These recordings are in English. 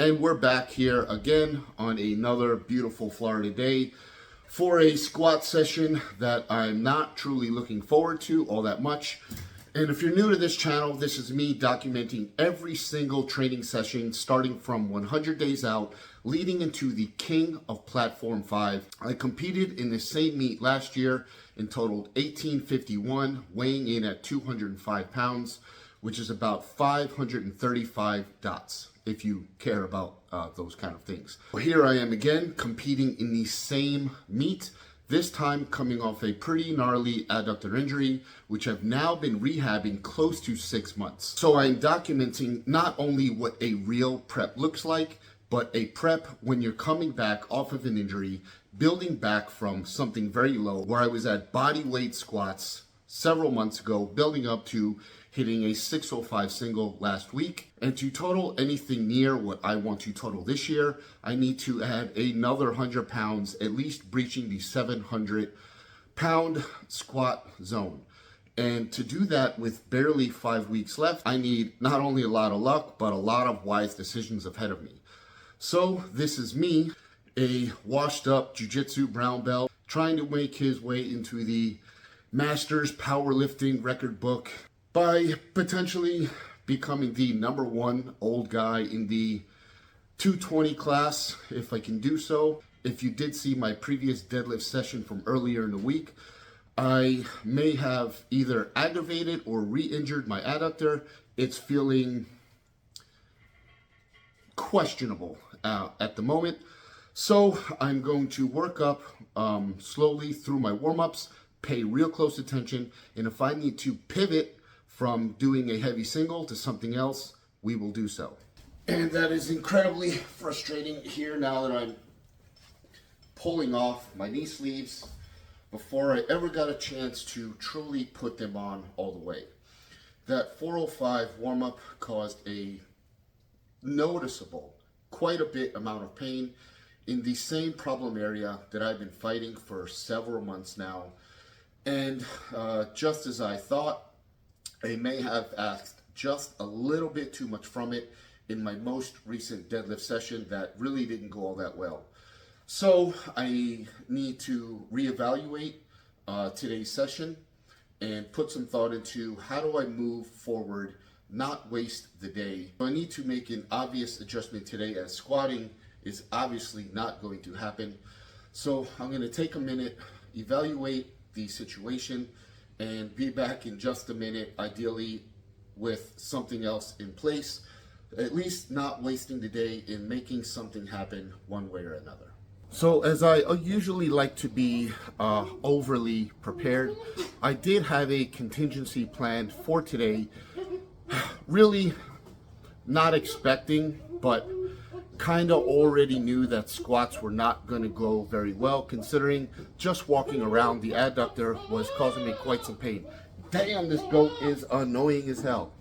And we're back here again on another beautiful Florida day for a squat session that I'm not truly looking forward to all that much. And if you're new to this channel, this is me documenting every single training session starting from 100 days out, leading into the King of Platform 5. I competed in the same meet last year and totaled 1851, weighing in at 205 pounds, which is about 535 dots, if you care about those kind of things. Well, here I am again, competing in the same meet, this time coming off a pretty gnarly adductor injury, which I've now been rehabbing close to 6 months. So I'm documenting not only what a real prep looks like, but a prep when you're coming back off of an injury, building back from something very low, where I was at body weight squats several months ago, building up to hitting a 605 single last week. And to total anything near what I want to total this year, I need to add another 100 pounds, at least breaching the 700 pound squat zone. And to do that with barely 5 weeks left, I need not only a lot of luck, but a lot of wise decisions ahead of me. So this is me, a washed up jiu-jitsu brown belt, trying to make his way into the Masters Powerlifting record book by potentially becoming the #1 old guy in the 220 class, if I can do so. If you did see my previous deadlift session from earlier in the week, I may have either aggravated or re-injured my adductor. It's feeling questionable at the moment. So I'm going to work up slowly through my warm-ups, pay real close attention, and if I need to pivot from doing a heavy single to something else, we will do so. And that is incredibly frustrating here now that I'm pulling off my knee sleeves before I ever got a chance to truly put them on all the way. That 405 warm-up caused a noticeable, quite a bit amount of pain in the same problem area that I've been fighting for several months now. And just as I thought, I may have asked just a little bit too much from it in my most recent deadlift session that really didn't go all that well. So I need to reevaluate today's session and put some thought into how do I move forward, not waste the day. I need to make an obvious adjustment today, as squatting is obviously not going to happen. So I'm going to take a minute, evaluate the situation, and be back in just a minute, ideally with something else in place, at least not wasting the day in making something happen one way or another. So as I usually like to be overly prepared, I did have a contingency planned for today, really not expecting, but kind of already knew that squats were not going to go very well, considering just walking around the adductor was causing me quite some pain. Damn, this goat is annoying as hell.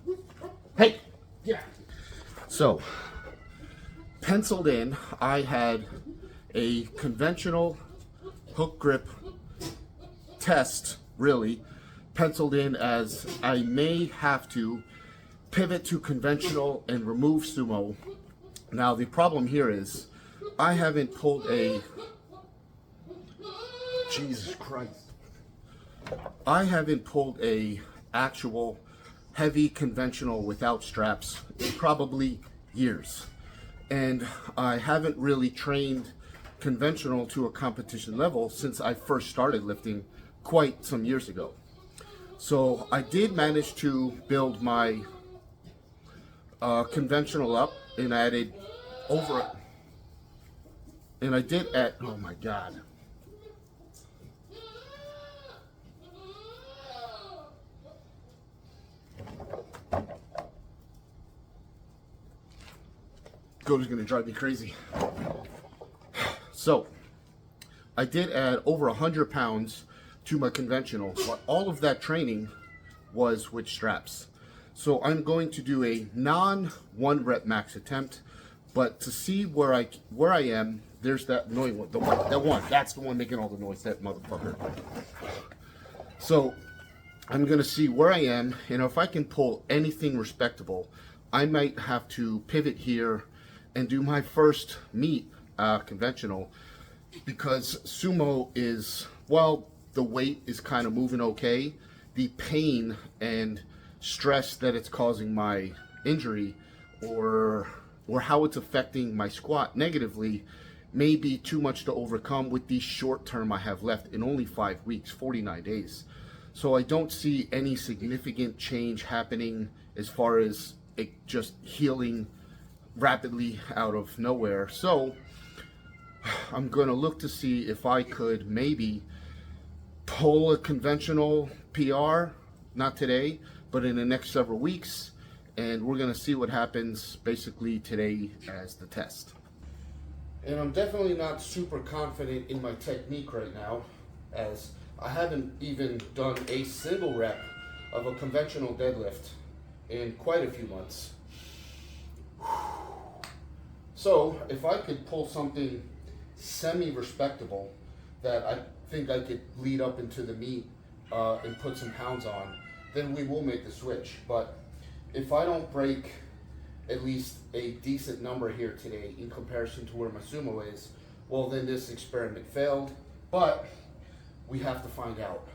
Hey! Yeah. So, penciled in, I had a conventional hook grip test, really, penciled in as I may have to pivot to conventional and remove sumo. Now the problem here is I haven't pulled a, Jesus Christ, I haven't pulled a actual heavy conventional without straps in probably years. And I haven't really trained conventional to a competition level since I first started lifting quite some years ago. So I did manage to build my conventional up and added over it, and I did add, oh my god, goat is gonna drive me crazy. So I did add over 100 pounds to my conventional, but all of that training was with straps. So I'm going to do a non-1 rep max attempt, but to see where I am, there's that annoying one, that's the one making all the noise, that motherfucker. So I'm gonna see where I am, and if I can pull anything respectable, I might have to pivot here and do my first meet conventional, because sumo is, well, the weight is kind of moving okay. The pain and stress that it's causing my injury, or how it's affecting my squat negatively, may be too much to overcome with the short term I have left in only 5 weeks, 49 days. So I don't see any significant change happening as far as it just healing rapidly out of nowhere. So I'm going to look to see if I could maybe pull a conventional PR, not today, but in the next several weeks. And we're going to see what happens basically today as the test. And I'm definitely not super confident in my technique right now, as I haven't even done a single rep of a conventional deadlift in quite a few months. So if I could pull something semi-respectable that I think I could lead up into the meet and put some pounds on, then we will make the switch. But if I don't break at least a decent number here today in comparison to where my sumo is, well, then this experiment failed. But we have to find out.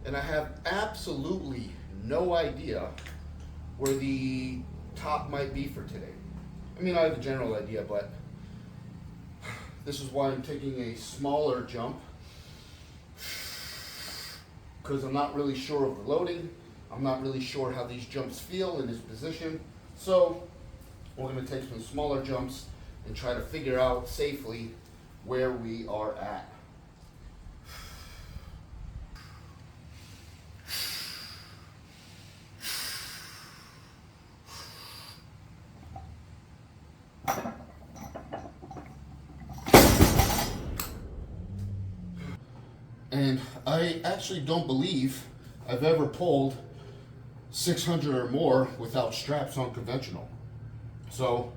And I have absolutely no idea where the top might be for today. I mean, I have a general idea, but this is why I'm taking a smaller jump, because I'm not really sure of the loading. I'm not really sure how these jumps feel in this position. So we're going to take some smaller jumps and try to figure out safely where we are at. And I actually don't believe I've ever pulled 600 or more without straps on conventional. So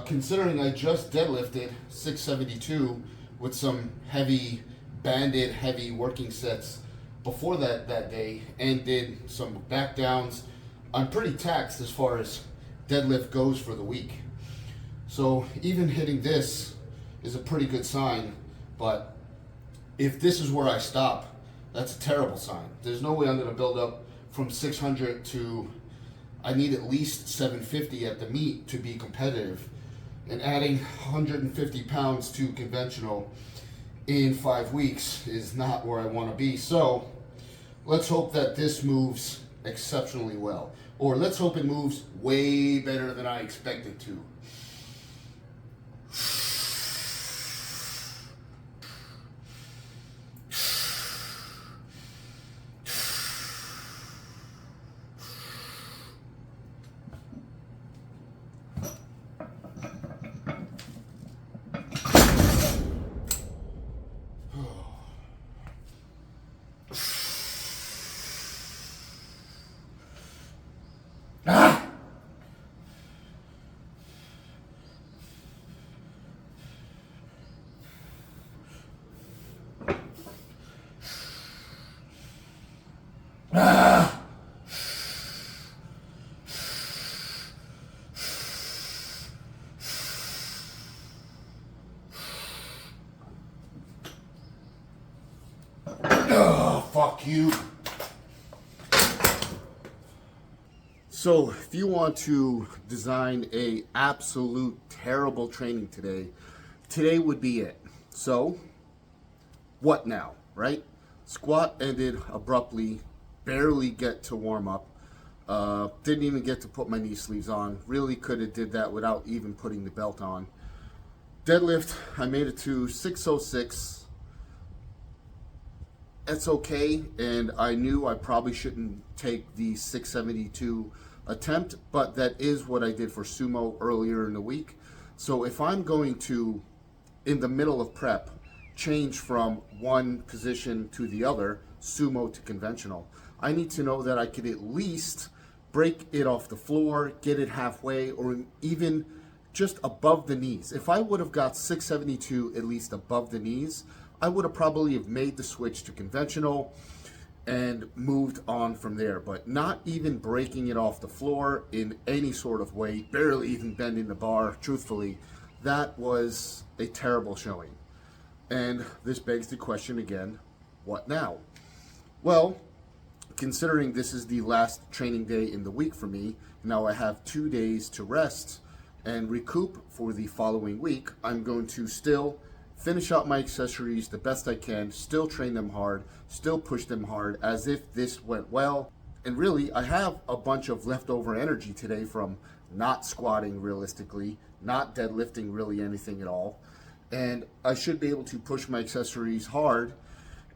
considering I just deadlifted 672 with some heavy banded heavy working sets before that day, and did some back downs, I'm pretty taxed as far as deadlift goes for the week. So even hitting this is a pretty good sign, but if this is where I stop, that's a terrible sign. There's no way I'm going to build up from 600 to, I need at least 750 at the meet to be competitive. And adding 150 pounds to conventional in 5 weeks is not where I want to be. So let's hope that this moves exceptionally well. Or let's hope it moves way better than I expect it to. Oh, fuck you. So if you want to design a absolute terrible training today would be it. So what now, right? Squat ended abruptly, barely get to warm up, didn't even get to put my knee sleeves on. Really could have did that without even putting the belt on. Deadlift, I made it to 606. That's okay, and I knew I probably shouldn't take the 672 attempt, but that is what I did for sumo earlier in the week. So if I'm going to, in the middle of prep, change from one position to the other, sumo to conventional. I need to know that I could at least break it off the floor, get it halfway, or even just above the knees. If I would have got 672 at least above the knees, I would have probably have made the switch to conventional and moved on from there. But not even breaking it off the floor in any sort of way, barely even bending the bar, truthfully, that was a terrible showing. And this begs the question again, what now? Well, considering this is the last training day in the week for me, now I have 2 days to rest and recoup for the following week. I'm going to still finish out my accessories the best I can, still train them hard, still push them hard as if this went well. And really, I have a bunch of leftover energy today from not squatting realistically, not deadlifting really anything at all. And I should be able to push my accessories hard.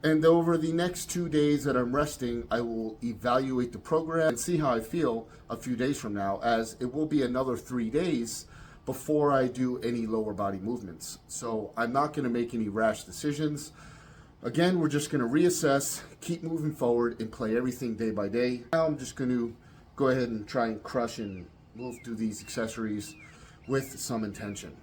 And over the next 2 days that I'm resting, I will evaluate the program and see how I feel a few days from now, as it will be another 3 days before I do any lower body movements. So I'm not going to make any rash decisions. Again, we're just going to reassess, keep moving forward, and play everything day by day. Now I'm just going to go ahead and try and crush and move through these accessories with some intention.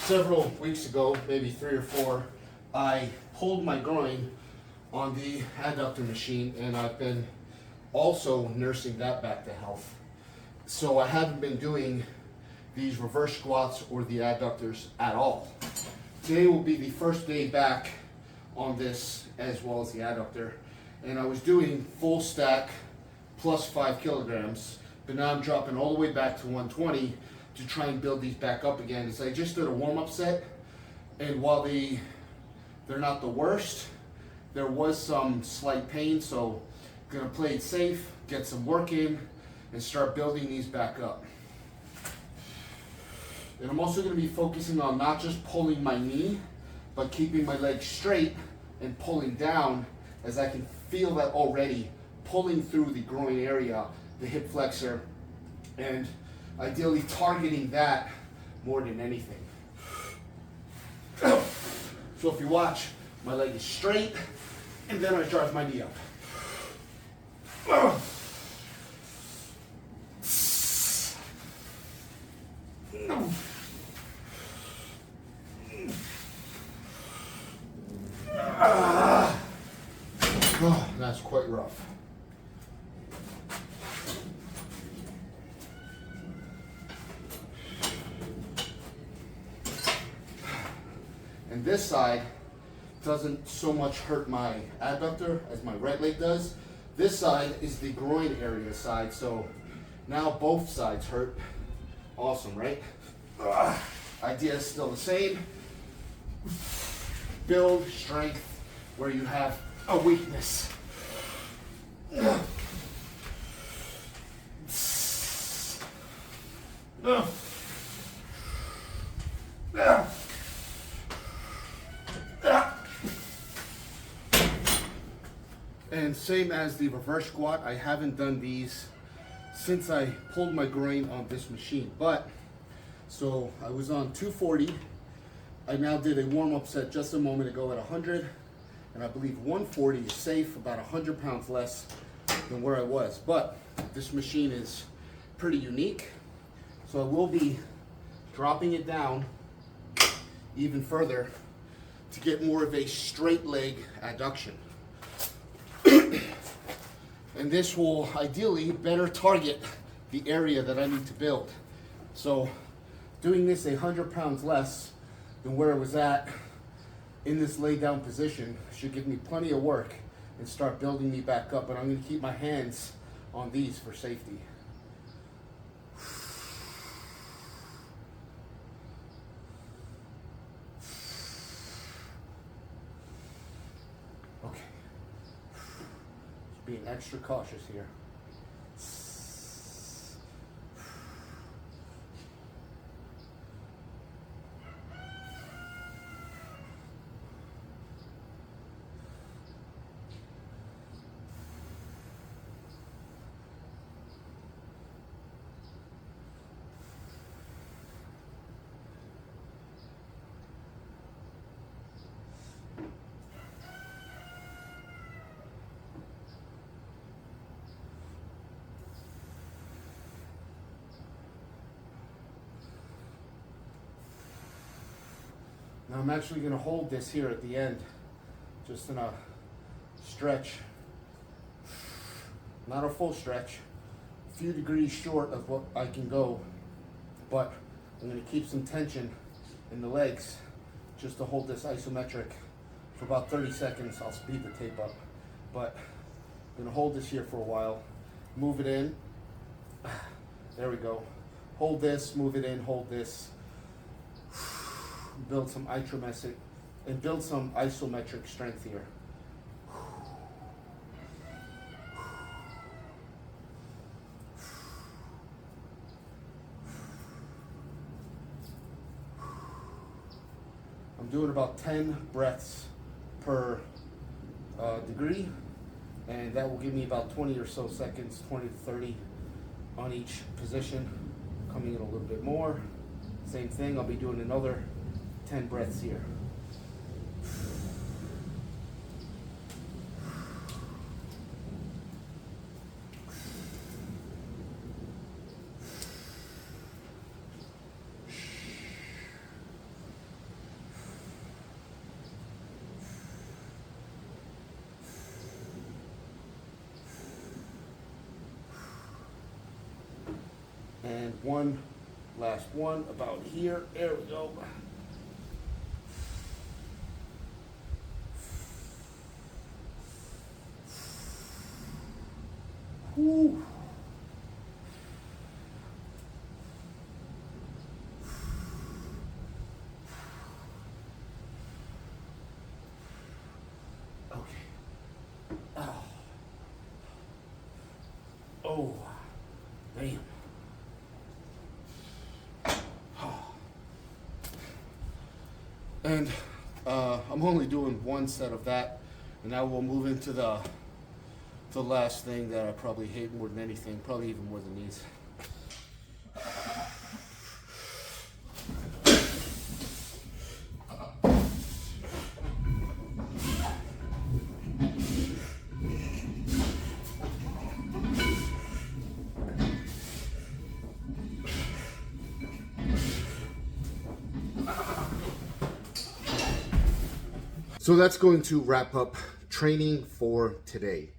Several weeks ago, maybe 3 or 4, I pulled my groin on the adductor machine, and I've been also nursing that back to health. So I haven't been doing these reverse squats or the adductors at all. Today will be the first day back on this as well as the adductor, and I was doing full stack plus 5 kilograms, but now I'm dropping all the way back to 120 to try and build these back up again. So I just did a warm-up set, and while they're not the worst, there was some slight pain, so I'm gonna play it safe, get some work in, and start building these back up. And I'm also gonna be focusing on not just pulling my knee, but keeping my leg straight and pulling down, as I can feel that already pulling through the groin area, the hip flexor, and ideally targeting that more than anything. So if you watch, my leg is straight, and then I drive my knee up. Oh, that's quite rough. And this side doesn't so much hurt my adductor as my right leg does. This side is the groin area side, so now both sides hurt. Awesome, right? Idea is still the same. Build strength where you have a weakness. And same as the reverse squat, I haven't done these since I pulled my groin on this machine. But, so I was on 240. I now did a warm-up set just a moment ago at 100. And I believe 140 is safe, about 100 pounds less than where I was. But this machine is pretty unique. So I will be dropping it down even further to get more of a straight leg adduction. And this will ideally better target the area that I need to build. So doing this 100 pounds less than where I was at in this lay down position should give me plenty of work and start building me back up. But I'm going to keep my hands on these for safety. Okay. Just being extra cautious here. Now I'm actually going to hold this here at the end, just in a stretch, not a full stretch, a few degrees short of what I can go, but I'm going to keep some tension in the legs just to hold this isometric for about 30 seconds. I'll speed the tape up, but I'm going to hold this here for a while, move it in, there we go, hold this, move it in, hold this, build some isometric strength here. I'm doing about 10 breaths per degree, and that will give me about 20 or so seconds, 20 to 30 on each position. Coming in a little bit more. Same thing, I'll be doing another 10 breaths here. And one last one about here. There we go. Whew. Okay. Oh, damn. And I'm only doing one set of that, and now we'll move into the last thing that I probably hate more than anything, probably even more than these. So that's going to wrap up training for today.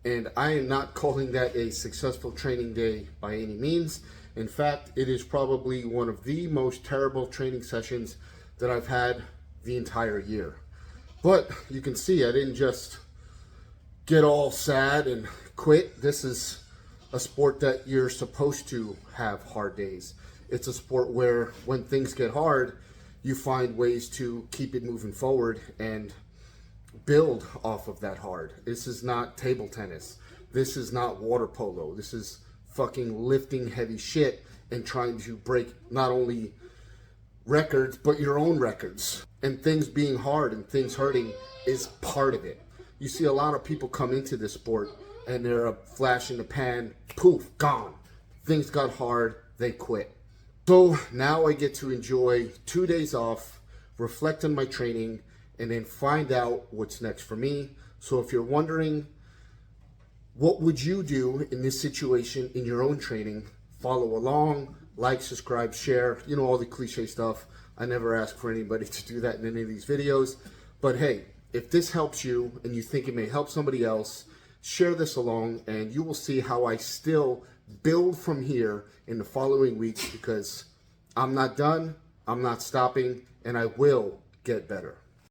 And I am not calling that a successful training day by any means. In fact, it is probably one of the most terrible training sessions that I've had the entire year. But you can see I didn't just get all sad and quit. This is a sport that you're supposed to have hard days. It's a sport where when things get hard, you find ways to keep it moving forward and build off of that hard. This is not table tennis. This is not water polo. This is fucking lifting heavy shit and trying to break not only records, but your own records. And things being hard and things hurting is part of it. You see a lot of people come into this sport and they're a flash in the pan, poof, gone. Things got hard, they quit. So now I get to enjoy 2 days off, reflect on my training, and then find out what's next for me. So if you're wondering, what would you do in this situation in your own training? Follow along, like, subscribe, share, you know, all the cliche stuff. I never ask for anybody to do that in any of these videos. But hey, if this helps you and you think it may help somebody else, share this along and you will see how I still build from here in the following weeks, because I'm not done, I'm not stopping, and I will get better.